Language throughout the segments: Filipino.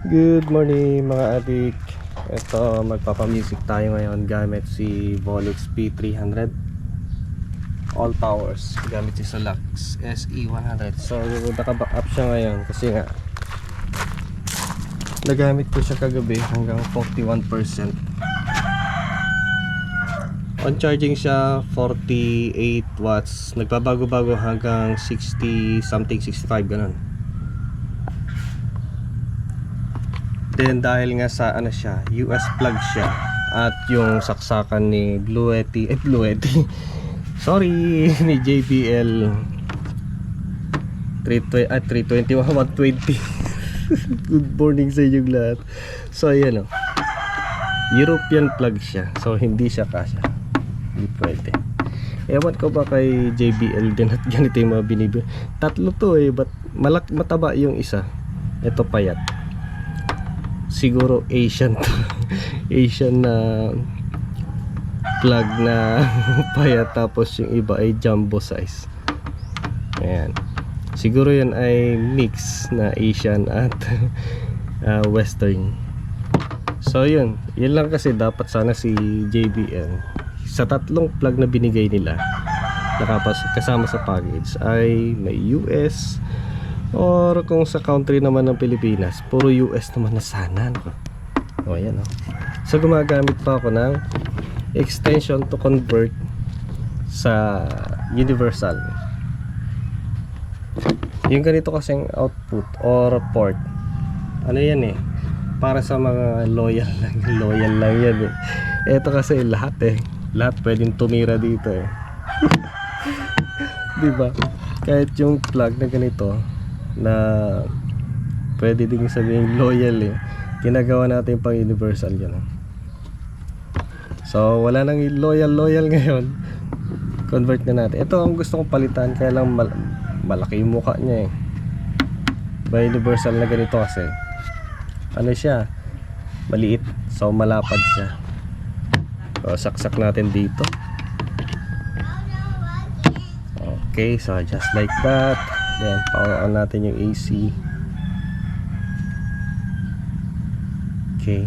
Good morning mga adik. Ito, magpapamusic tayo ngayon gamit si Volux P300 all powers, gamit si Solax SE100. So naka-back up siya ngayon kasi nga nagamit ko siya kagabi hanggang 41%. On charging siya 48 watts, nagbabago-bago hanggang 60 something, 65 ganun. Then dahil nga sa ano siya, US plug siya at yung saksakan ni Bluetti sorry, ni JBL 320 120. Good morning sa inyong lahat. So ayan o, European plug siya, so hindi siya kasya, hindi pwede. Ewan ko ba kay JBL din at ganito yung mga binibili. Tatlo to but mataba yung isa, ito payat. Siguro Asian to. Asian na plug na payat, tapos yung iba ay jumbo size. Ayan, siguro yan ay mix na Asian at Western. So yun lang kasi dapat sana si JBL sa tatlong plug na binigay nila kasama sa package ay may US, or kung sa country naman ng Pilipinas puro US naman na sana. O yan o. So gumagamit pa ako ng extension to convert sa universal. Yung ganito kasing output or port, ano yan para sa mga loyal lang yan Ito kasi lahat pwedeng tumira dito diba? Kahit yung plug na ganito na pwede din sabihin loyal ginagawa natin pang universal yan. So wala nang loyal ngayon, convert na natin. Ito ang gusto kong palitan, kaya lang malaki yung mukha niya by universal na ganito kasi ano siya, maliit, so malapad siya. So saksak natin dito. Okay, so just like that. Then power on natin yung AC. Okay.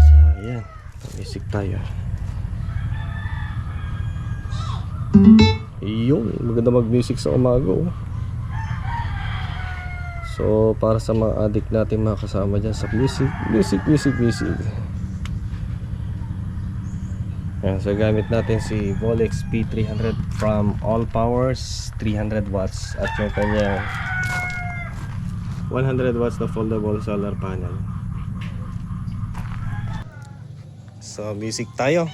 So ayan, music tayo. Yung maganda mag music sa umaga So para sa mga addict natin, mga kasama dyan sa music. Ayan, so gamit natin si Volux P300 from all powers, 300 watts at yung kanya 100 watts na foldable solar panel. So music tayo.